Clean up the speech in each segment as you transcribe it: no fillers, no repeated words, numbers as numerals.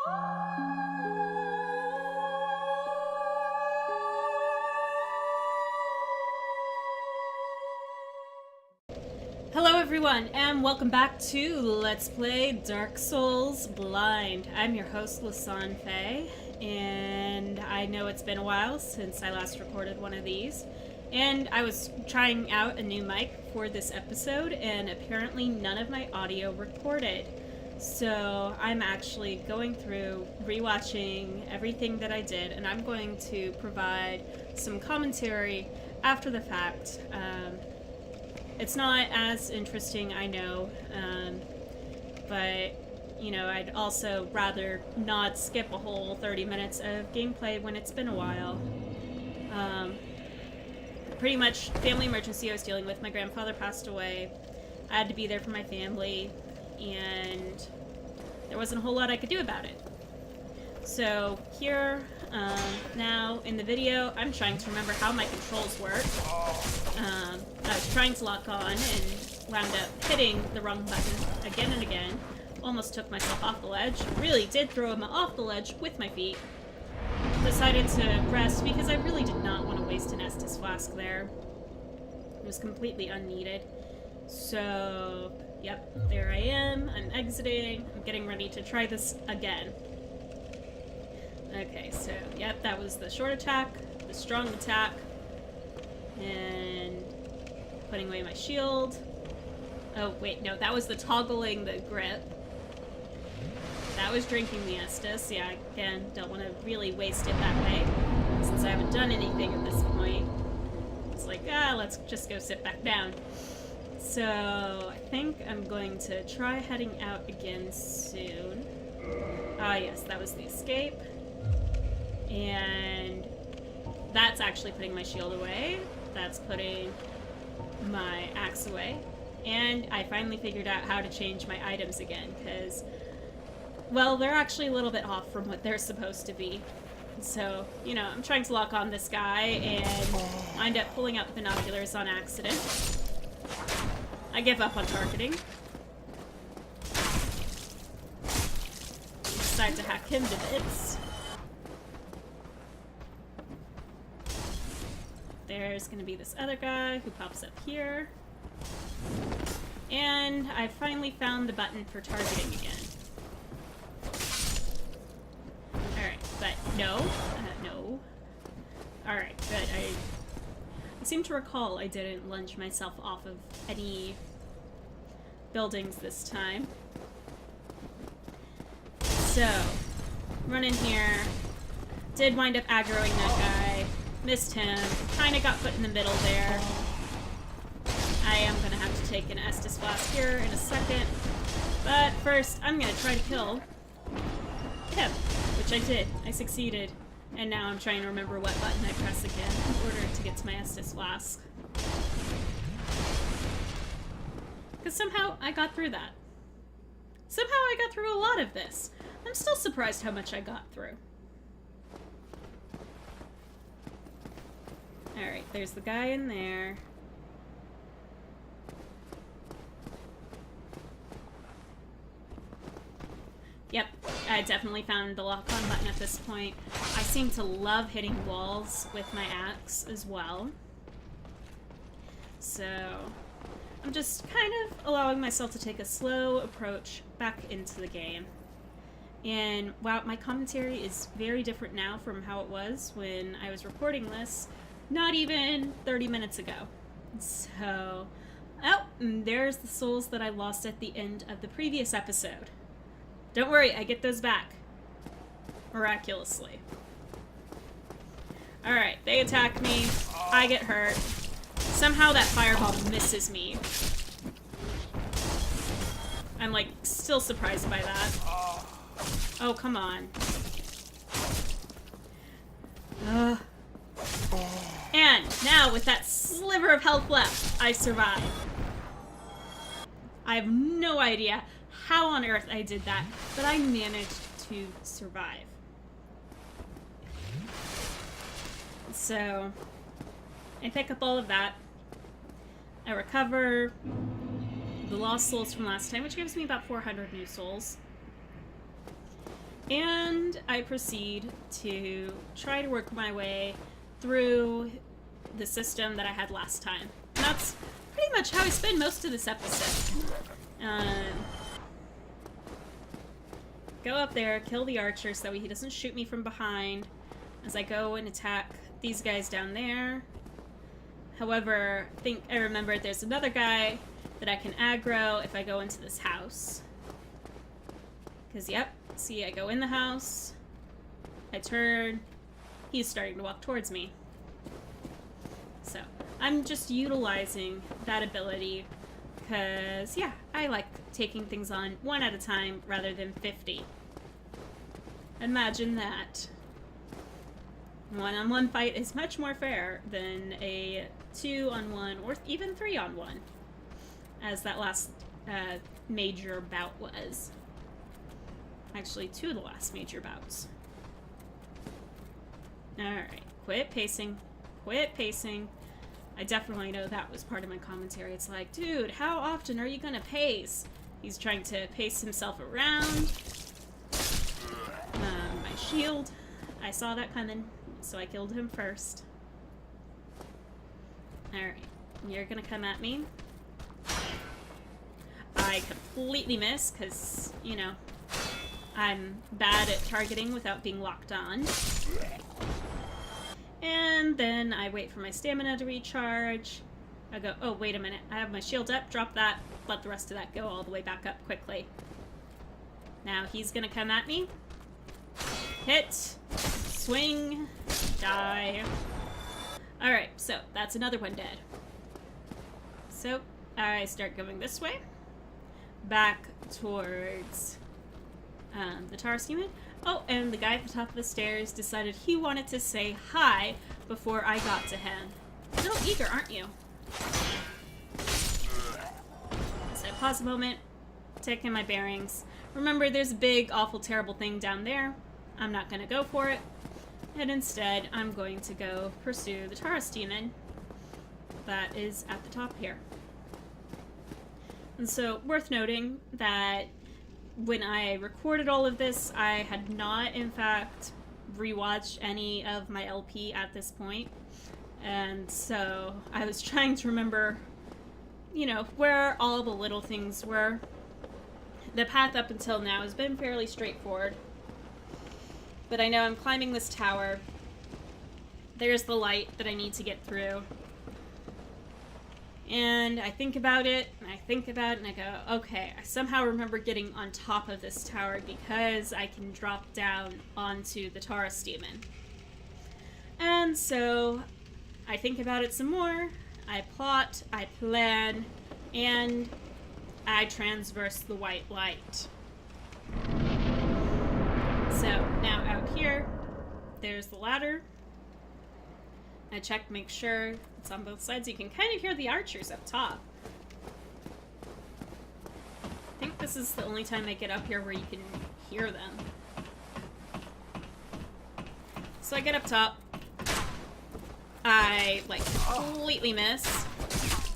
Hello everyone, and welcome back to Let's Play Dark Souls Blind. I'm your host, Lasan Faye, and I know it's been a while since I last recorded one of these, and I was trying out a new mic for this episode, and apparently none of my audio recorded. So I'm actually going through, rewatching everything that I did, and I'm going to provide some commentary after the fact. It's not as interesting, I know, but, you know, I'd also rather not skip a whole 30 minutes of gameplay when it's been a while. Pretty much, family emergency I was dealing with. My grandfather passed away. I had to be there for my family, and there wasn't a whole lot I could do about it. So, here, now, in the video, I'm trying to remember how my controls work. I was trying to lock on and wound up hitting the wrong button again and again. Almost took myself off the ledge. Really did throw him off the ledge with my feet. Decided to rest because I really did not want to waste an Estus flask there. It was completely unneeded. So, yep, there I am. I'm exiting. I'm getting ready to try this again. Okay, so, yep, that was the short attack, the strong attack, and putting away my shield. Oh, wait, no, that was the toggling the grip. That was drinking the Estus. Yeah, again, don't want to really waste it that way, since I haven't done anything at this point. It's like, let's just go sit back down. So, I think I'm going to try heading out again soon. Ah, yes, that was the escape. And that's actually putting my shield away. That's putting my axe away. And I finally figured out how to change my items again, because, well, they're actually a little bit off from what they're supposed to be. So, you know, I'm trying to lock on this guy and wind up pulling out the binoculars on accident. I give up on targeting. Decide to hack him to bits. There's gonna be this other guy who pops up here. And I finally found the button for targeting again. Alright, but no. No. Alright, good. I seem to recall I didn't lunge myself off of any buildings this time. So, run in here. Did wind up aggroing that guy. Missed him. Kinda got put in the middle there. I am gonna have to take an Estus flask here in a second. But first, I'm gonna try to kill him. Which I did. I succeeded. And now I'm trying to remember what button I press again in order to get to my Estus flask. Because somehow I got through that. Somehow I got through a lot of this. I'm still surprised how much I got through. Alright, there's the guy in there. Yep, I definitely found the lock-on button at this point. I seem to love hitting walls with my axe as well. So, I'm just kind of allowing myself to take a slow approach back into the game. And wow, my commentary is very different now from how it was when I was recording this not even 30 minutes ago. So, oh, there's the souls that I lost at the end of the previous episode. Don't worry, I get those back. Miraculously. Alright, they attack me. I get hurt. Somehow that fireball misses me. I'm, like, still surprised by that. Oh, come on. And now, with that sliver of health left, I survive. I have no idea how on earth I did that, but I managed to survive. So, I pick up all of that. I recover the lost souls from last time, which gives me about 400 new souls. And I proceed to try to work my way through the system that I had last time. And that's pretty much how I spend most of this episode. Go up there, kill the archer so he doesn't shoot me from behind as I go and attack these guys down there. However, I think I remembered there's another guy that I can aggro if I go into this house. Because, yep, see, I go in the house, I turn, he's starting to walk towards me. So, I'm just utilizing that ability because, yeah, I like taking things on one at a time rather than 50. Imagine that. One-on-one fight is much more fair than a 2-on-1 or even 3-on-1, as that last major bout was. Actually, 2 of the last major bouts. Alright, quit pacing. Quit pacing. I definitely know that was part of my commentary. It's like, dude, how often are you gonna pace? He's trying to pace himself around. My shield. I saw that coming, so I killed him first. Alright, you're gonna come at me. I completely miss, because, you know, I'm bad at targeting without being locked on. And then I wait for my stamina to recharge. I go, oh, wait a minute. I have my shield up. Drop that. Let the rest of that go all the way back up quickly. Now he's going to come at me. Hit. Swing. Die. Alright, so that's another one dead. So I start going this way. Back towards the Taurus demon. Oh, and the guy at the top of the stairs decided he wanted to say hi before I got to him. A little eager, aren't you? So I pause a moment, take in my bearings. Remember, there's a big, awful, terrible thing down there. I'm not going to go for it. And instead, I'm going to go pursue the Taurus demon that is at the top here. And so, worth noting that when I recorded all of this, I had not, in fact, rewatched any of my LP at this point. And so I was trying to remember, you know, where all the little things were. The path up until now has been fairly straightforward. But I know I'm climbing this tower. There's the light that I need to get through. And I think about it, and I think about it, and I go, okay, I somehow remember getting on top of this tower because I can drop down onto the Taurus demon. And so I think about it some more, I plot, I plan, and I transverse the white light. So now out here, there's the ladder. I check to make sure it's on both sides. You can kind of hear the archers up top. I think this is the only time I get up here where you can hear them. So I get up top. I, like, completely miss.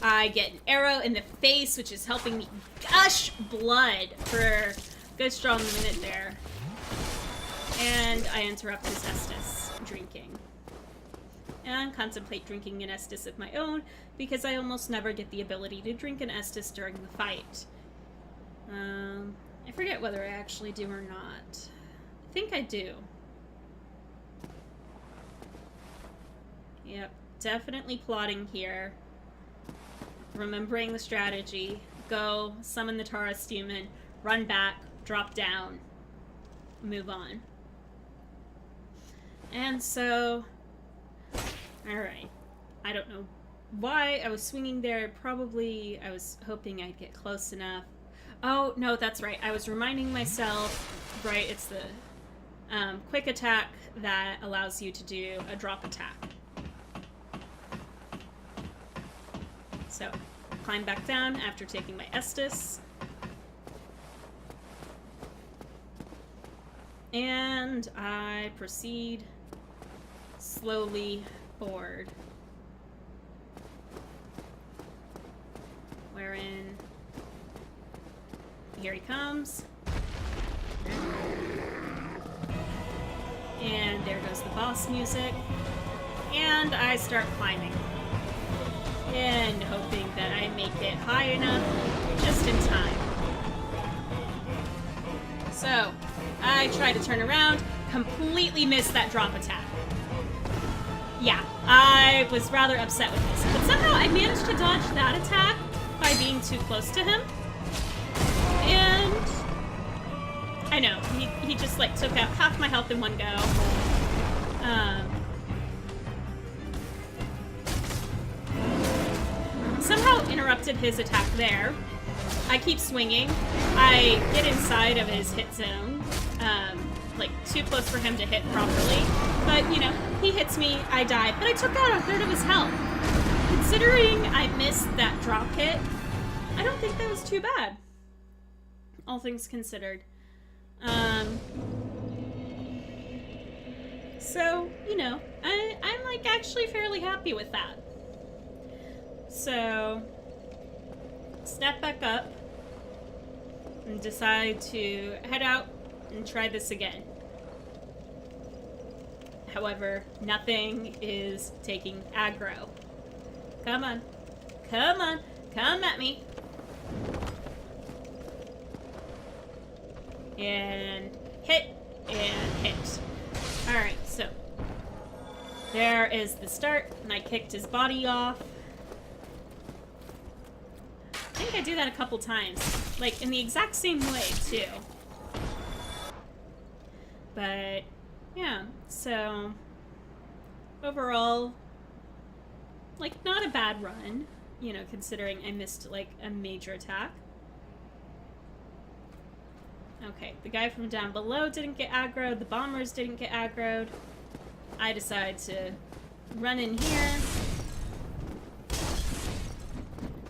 I get an arrow in the face, which is helping me gush blood for a good strong minute there. And I interrupt his Estus drinking. And contemplate drinking an Estus of my own, because I almost never get the ability to drink an Estus during the fight. I forget whether I actually do or not. I think I do. Yep, definitely plotting here. Remembering the strategy. Go, summon the Taurus demon, run back, drop down, move on. And so... Alright. I don't know why I was swinging there. Probably I was hoping I'd get close enough. Oh, no, that's right. I was reminding myself, right, it's the quick attack that allows you to do a drop attack. So, climb back down after taking my Estus. And I proceed slowly forward. Wherein, here he comes. there goes the boss music. And I start climbing. And hoping that I make it high enough just in time. So, I try to turn around, completely miss that drop attack. Yeah, I was rather upset with this. But somehow I managed to dodge that attack by being too close to him. And I know, he just like took out half my health in one go. Somehow interrupted his attack there. I keep swinging. I get inside of his hit zone. Like, too close for him to hit properly. But, you know, he hits me, I die. But I took out a third of his health. Considering I missed that drop hit, I don't think that was too bad. All things considered. So, you know, I'm like actually fairly happy with that. So, snap back up and decide to head out and try this again. However, nothing is taking aggro. Come on. Come on. Come at me. And hit. And hit. Alright, so. There is the start. And I kicked his body off. I think I do that a couple times. Like, in the exact same way, too. But, yeah. So, overall, like, not a bad run. You know, considering I missed, like, a major attack. Okay, the guy from down below didn't get aggroed. The bombers didn't get aggroed. I decide to run in here.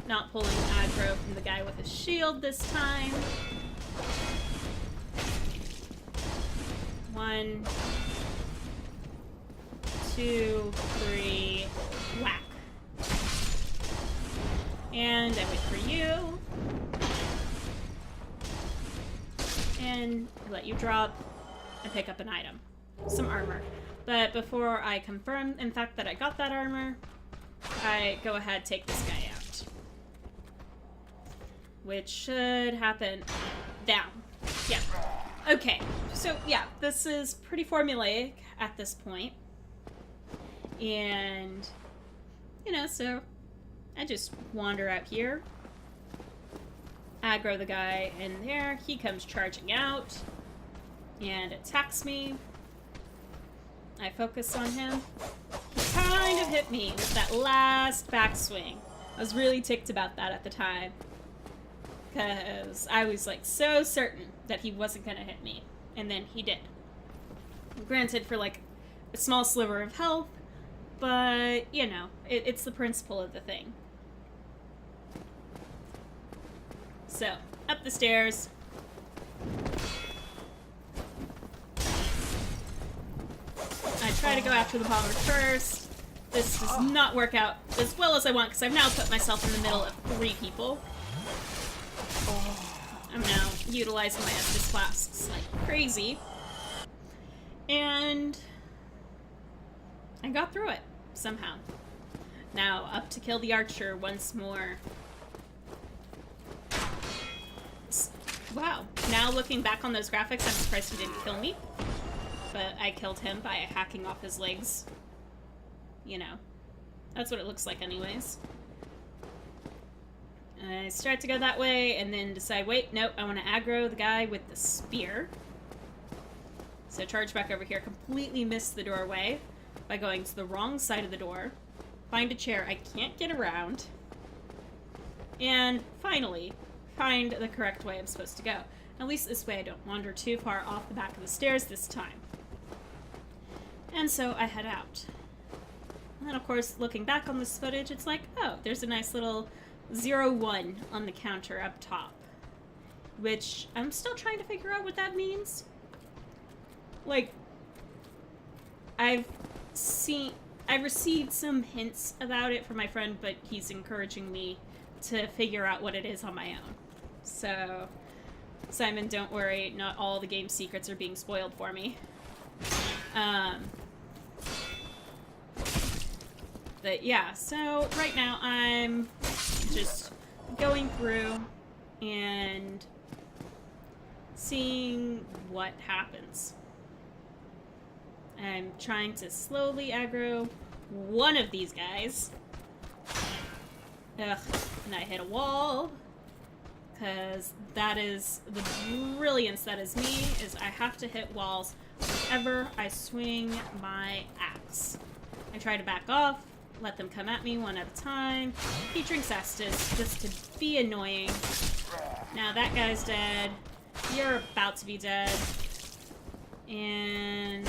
Not pulling aggro from the guy with a shield this time. 1, 2, 3, whack. And I wait for you. And let you drop and pick up an item. Some armor. But before I confirm, in fact, that I got that armor, I go ahead, take this guy out. Which should happen down. Yeah. Okay. So, yeah, this is pretty formulaic at this point. And, you know, so I just wander out here. Aggro the guy in there. He comes charging out and attacks me. I focus on him. He kind of hit me with that last backswing. I was really ticked about that at the time. Because I was like so certain that he wasn't going to hit me. And then he did. Granted, for like a small sliver of health. But, you know, it's the principle of the thing. So, up the stairs. I try to go after the bomber first. This does not work out as well as I want because I've now put myself in the middle of 3 people. I'm now utilizing my Estus flasks like crazy. And I got through it somehow. Now, up to kill the archer once more. Wow. Now looking back on those graphics, I'm surprised he didn't kill me. But I killed him by hacking off his legs. You know. That's what it looks like anyways. I start to go that way, and then decide, wait, nope, I want to aggro the guy with the spear. So charge back over here, completely miss the doorway by going to the wrong side of the door. Find a chair I can't get around. And finally, find the correct way I'm supposed to go. At least this way I don't wander too far off the back of the stairs this time. And so I head out. And then, of course, looking back on this footage, it's like, oh, there's a nice little 0-1 on the counter up top. Which, I'm still trying to figure out what that means. Like, I've received some hints about it from my friend, but he's encouraging me to figure out what it is on my own. So, Simon, don't worry, not all the game secrets are being spoiled for me. But yeah, so right now I'm just going through and seeing what happens. I'm trying to slowly aggro one of these guys. Ugh, and I hit a wall. Because that is the brilliance that is me, is I have to hit walls whenever I swing my axe. I try to back off, let them come at me one at a time. He drinks Estus just to be annoying. Now that guy's dead. You're about to be dead. And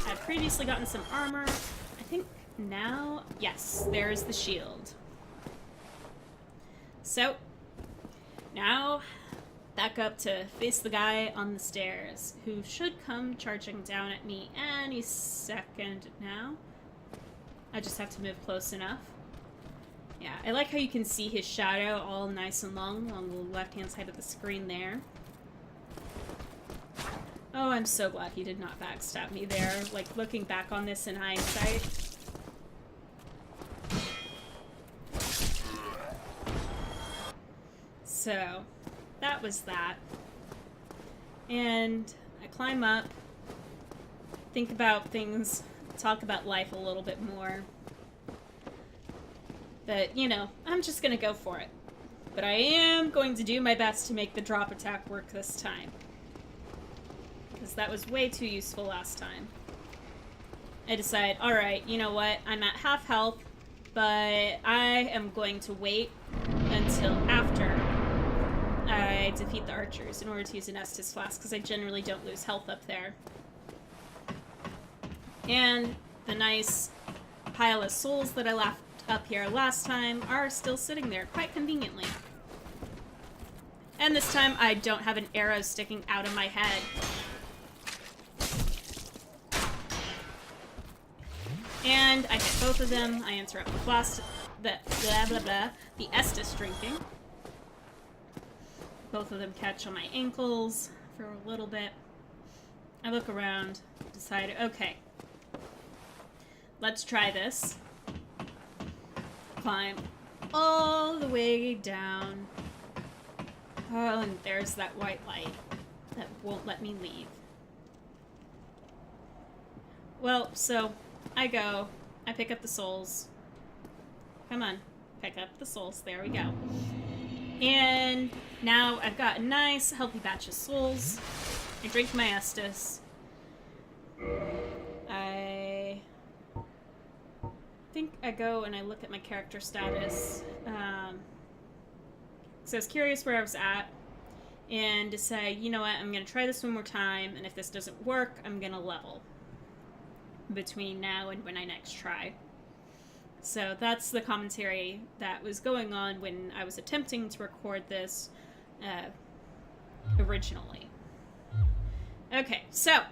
I've previously gotten some armor. I think now, yes, there's the shield. So, now, back up to face the guy on the stairs, who should come charging down at me any second now. I just have to move close enough. Yeah, I like how you can see his shadow all nice and long on the left-hand side of the screen there. Oh, I'm so glad he did not backstab me there, like, looking back on this in hindsight. So, that was that. And I climb up, think about things, talk about life a little bit more. But, you know, I'm just gonna go for it. But I am going to do my best to make the drop attack work this time. Because that was way too useful last time. I decide, alright, you know what, I'm at half health, but I am going to wait until after I defeat the archers in order to use an Estus Flask, because I generally don't lose health up there. And the nice pile of souls that I left up here last time are still sitting there, quite conveniently. And this time I don't have an arrow sticking out of my head. And I hit both of them. I interrupt the the Estus drinking. Both of them catch on my ankles for a little bit. I look around, decide, okay, let's try this. Climb all the way down. Oh, and there's that white light that won't let me leave. Well, so I go, I pick up the souls. Come on, pick up the souls. There we go. And now I've got a nice, healthy batch of souls. I drink my Estus. I think I go and I look at my character status. So I was curious where I was at. And decide, you know what, I'm going to try this one more time. And if this doesn't work, I'm going to level. Between now and when I next try. So that's the commentary that was going on when I was attempting to record this originally. Okay, so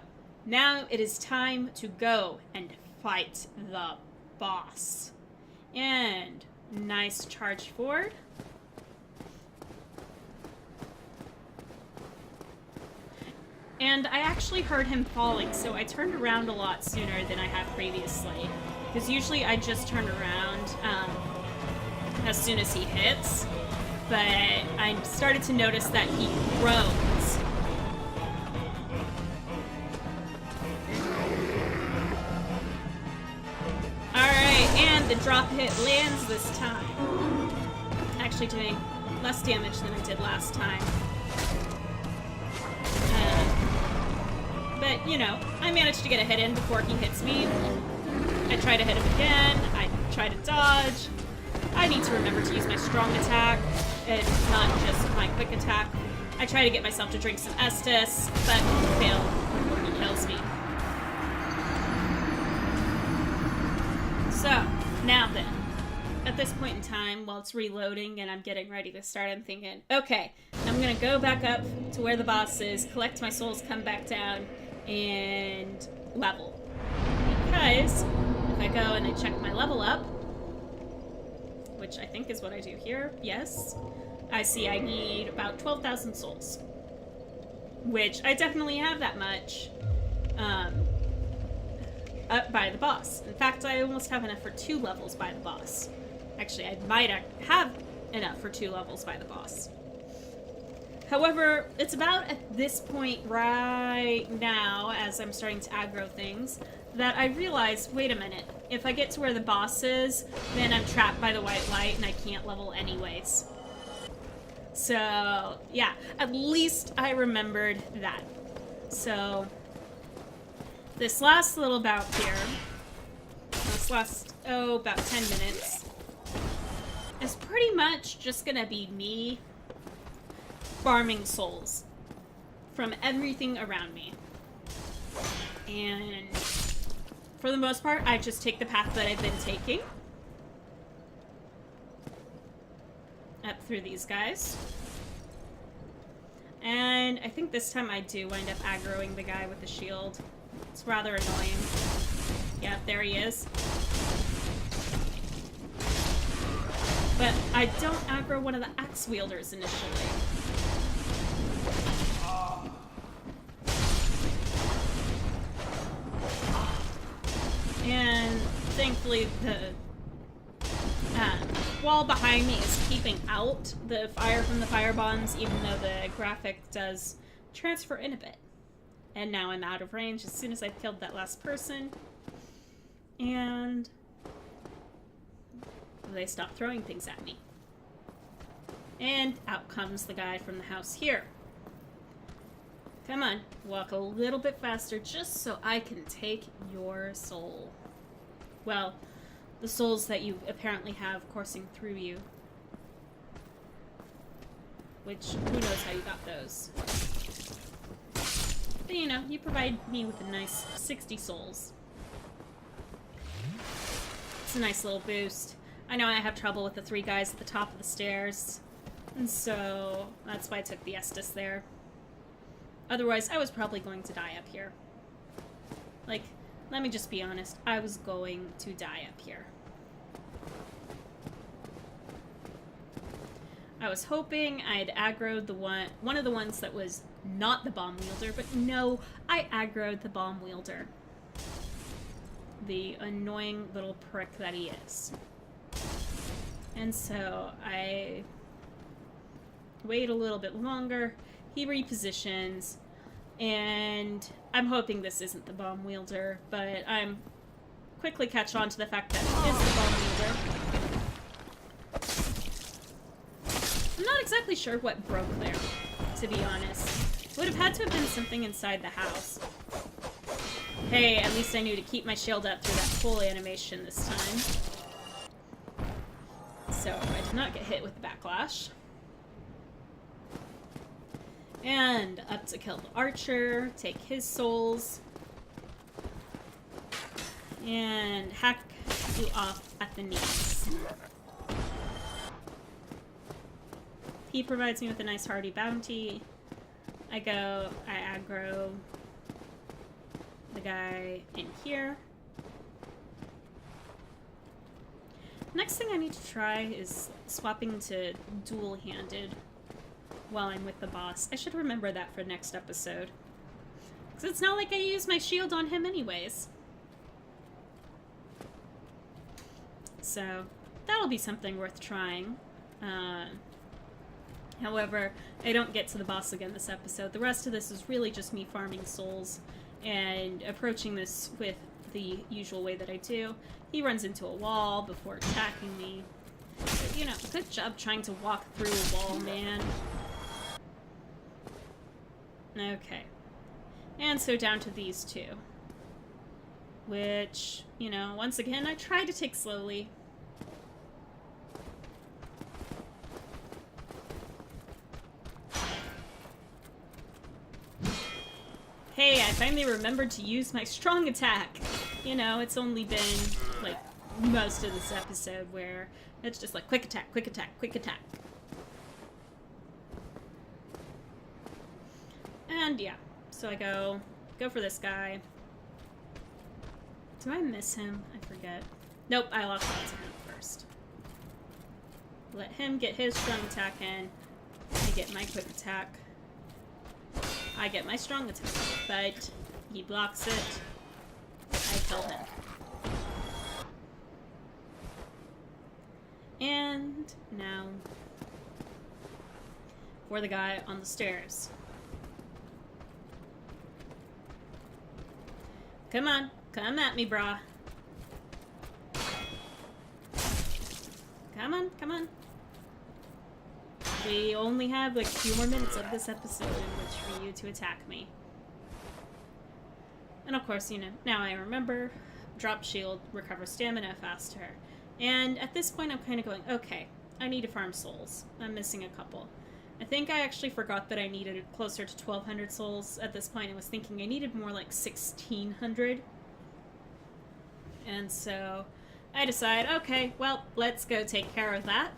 now it is time to go and fight the boss. And nice charge forward. And I actually heard him falling, so I turned around a lot sooner than I have previously. Because usually I just turn around as soon as he hits. But I started to notice that he groans. Alright, and the drop hit lands this time. Actually doing less damage than I did last time. But, you know, I managed to get a hit in before he hits me. I try to hit him again. I try to dodge. I need to remember to use my strong attack and not just my quick attack. I try to get myself to drink some Estus, but fail before he kills me. So, now then. At this point in time, while it's reloading and I'm getting ready to start, I'm thinking, okay, I'm gonna go back up to where the boss is, collect my souls, come back down, and level. Because if I go and I check my level up, which I think is what I do here, yes, I see I need about 12,000 souls. Which I definitely have that much. by the boss. In fact, I almost have enough for 2 levels by the boss. Actually, I might have enough for 2 levels by the boss. However, it's about at this point right now, as I'm starting to aggro things, that I realize, wait a minute, if I get to where the boss is, then I'm trapped by the white light and I can't level anyways. So, yeah, at least I remembered that. So, this last little bout here, this last, about 10 minutes, is pretty much just gonna be me farming souls from everything around me. And for the most part, I just take the path that I've been taking. Up through these guys. And I think this time I do wind up aggroing the guy with the shield. It's rather annoying. Yeah, there he is. But I don't aggro one of the axe wielders initially. And thankfully the wall behind me is keeping out the fire from the fire bombs, even though the graphic does transfer in a bit. And now I'm out of range as soon as I've killed that last person. And they stop throwing things at me. And out comes the guy from the house here. Come on, walk a little bit faster just so I can take your soul. Well, the souls that you apparently have coursing through you. Which, who knows how you got those. But you know, you provide me with a nice 60 souls. It's a nice little boost. I know I have trouble with the 3 guys at the top of the stairs. And so, that's why I took the Estus there. Otherwise, I was probably going to die up here. Like, let me just be honest. I was going to die up here. I was hoping I'd aggroed the one of the ones that was not the bomb wielder, but no, I aggroed the bomb wielder. The annoying little prick that he is. And so I wait a little bit longer. He repositions, and I'm hoping this isn't the bomb wielder, but I'm quickly catch on to the fact that it is the bomb wielder. I'm not exactly sure what broke there, to be honest. Would have had to have been something inside the house. Hey, at least I knew to keep my shield up through that full animation this time. So I did not get hit with the backlash. And up to kill the archer, take his souls, and hack you off at the knees. He provides me with a nice hearty bounty. I aggro the guy in here. Next thing I need to try is swapping to dual-handed while I'm with the boss. I should remember that for next episode. Because it's not like I use my shield on him anyways. So, that'll be something worth trying. However, I don't get to the boss again this episode. The rest of this is really just me farming souls and approaching this with the usual way that I do. He runs into a wall before attacking me. But, you know, good job trying to walk through a wall, man. Okay. And so down to these 2. Which, you know, once again, I try to take slowly. Hey, I finally remembered to use my strong attack. You know, it's only been, like, most of this episode where it's just like, quick attack, quick attack, quick attack. And yeah, so I go for this guy. Do I miss him? I forget. Nope, I locked on to him first. Let him get his strong attack in. I get my quick attack. I get my strong attack, but he blocks it. I I kill him. And now for the guy on the stairs. Come on, come at me, brah. Come on, come on. We only have like a few more minutes of this episode in which for you to attack me. And of course, you know, now I remember, drop shield, recover stamina faster. And at this point I'm kind of going, okay, I need to farm souls. I'm missing a couple. I think I actually forgot that I needed closer to 1,200 souls at this point. I was thinking I needed more like 1,600. And so I decide, okay, well, let's go take care of that.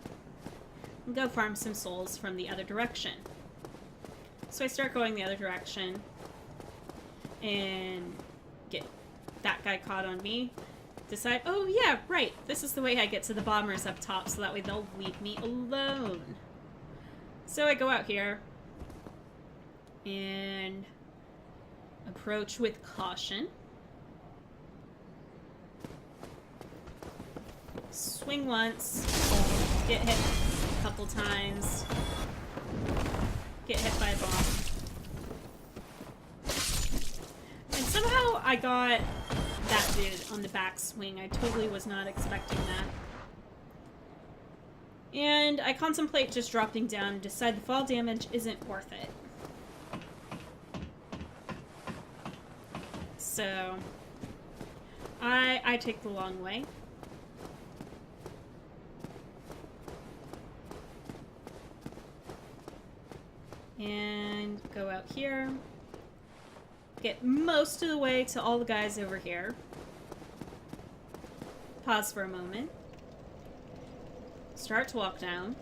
And go farm some souls from the other direction. So I start going the other direction. And get that guy caught on me. Decide, oh yeah, right, this is the way I get to the bombers up top, so that way they'll leave me alone. So I go out here and approach with caution. Swing once, get hit a couple times, get hit by a bomb. And somehow I got that dude on the back swing. I totally was not expecting that. And I contemplate just dropping down and decide the fall damage isn't worth it. So I take the long way. And go out here. Get most of the way to all the guys over here. Pause for a moment. Start to walk down.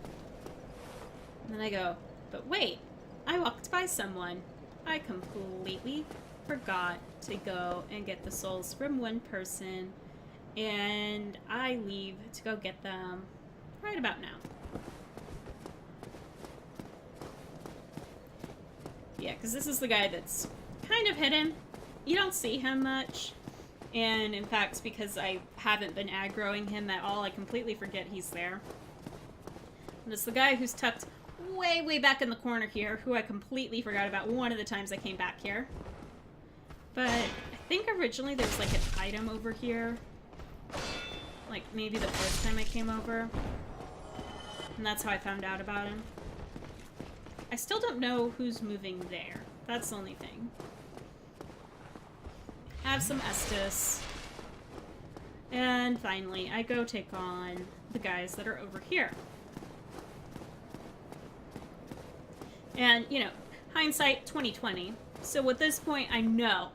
And then I go, but wait, I walked by someone. I completely forgot to go and get the souls from one person. And I leave to go get them right about now. Yeah, because this is the guy that's kind of hidden. You don't see him much. And in fact, because I haven't been aggroing him at all, I completely forget he's there. And it's the guy who's tucked way, way back in the corner here, who I completely forgot about one of the times I came back here. But I think originally there was like an item over here. Like maybe the first time I came over. And that's how I found out about him. I still don't know who's moving there. That's the only thing. Have some Estus. And finally, I go take on the guys that are over here. And, you know, hindsight 2020. So at this point, I know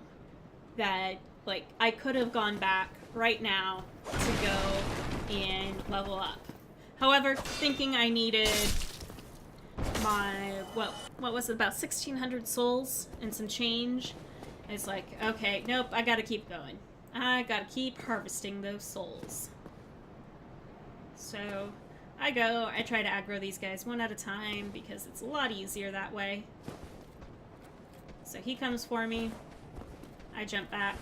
that, like, I could have gone back right now to go and level up. However, thinking I needed my, what was it, about 1,600 souls and some change, it's like, okay, nope, I gotta keep going. I gotta keep harvesting those souls. So I go, I try to aggro these guys one at a time because it's a lot easier that way. So he comes for me. I jump back.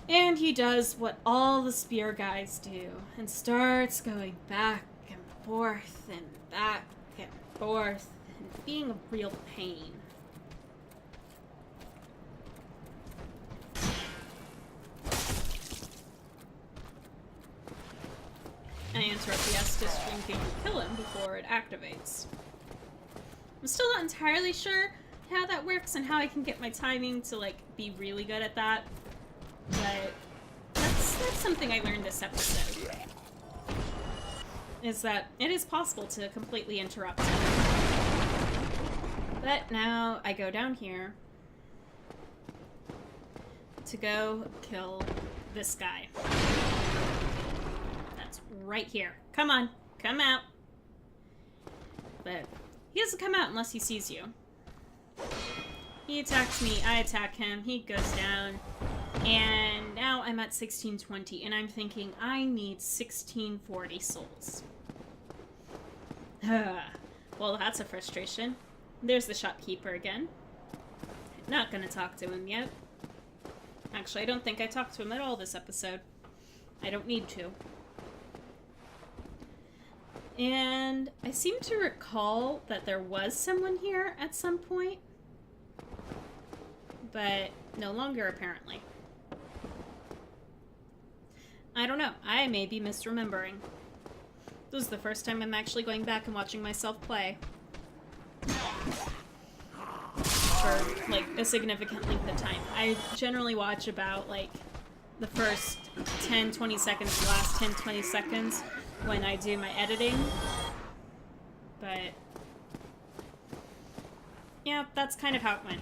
And he does what all the spear guys do and starts going back and forth and back and forth and being a real pain. I interrupt the Estus thinking to kill him before it activates. I'm still not entirely sure how that works and how I can get my timing to, like, be really good at that. But that's something I learned this episode. Is that it is possible to completely interrupt him. But now I go down here to go kill this guy. That's right here. Come on, come out. But he doesn't come out unless he sees you. He attacks me, I attack him, he goes down. And now I'm at 1620, and I'm thinking I need 1640 souls. Well, that's a frustration. There's the shopkeeper again. Not gonna talk to him yet. Actually, I don't think I talked to him at all this episode. I don't need to. And I seem to recall that there was someone here at some point. But no longer, apparently. I don't know. I may be misremembering. This is the first time I'm actually going back and watching myself play. For, like, a significant length of time. I generally watch about, like, the first 10-20 seconds, the last 10-20 seconds when I do my editing. But yeah, that's kind of how it went.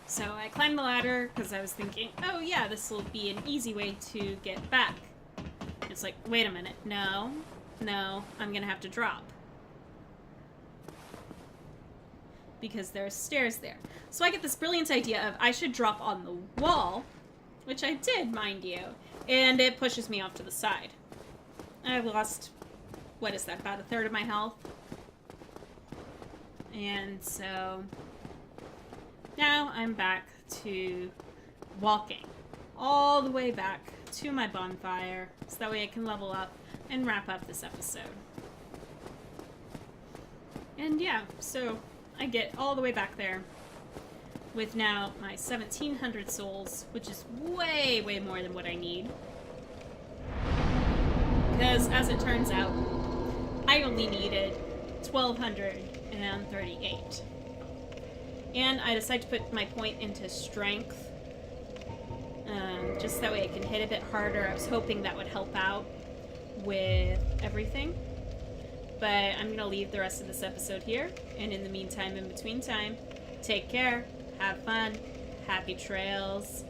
So I climbed the ladder because I was thinking, oh yeah, this will be an easy way to get back. It's like, wait a minute, no, I'm gonna have to drop. Because there's stairs there. So I get this brilliant idea of I should drop on the wall, which I did, mind you, and it pushes me off to the side. I've lost, what is that, about a third of my health? And so now I'm back to walking all the way back to my bonfire so that way I can level up and wrap up this episode. And yeah, so I get all the way back there with now my 1,700 souls, which is way, way more than what I need. Because, as it turns out, I only needed 1,238. And I decided to put my point into strength, just that way I can hit a bit harder. I was hoping that would help out with everything. But I'm going to leave the rest of this episode here. And in the meantime, in between time, take care, have fun, happy trails.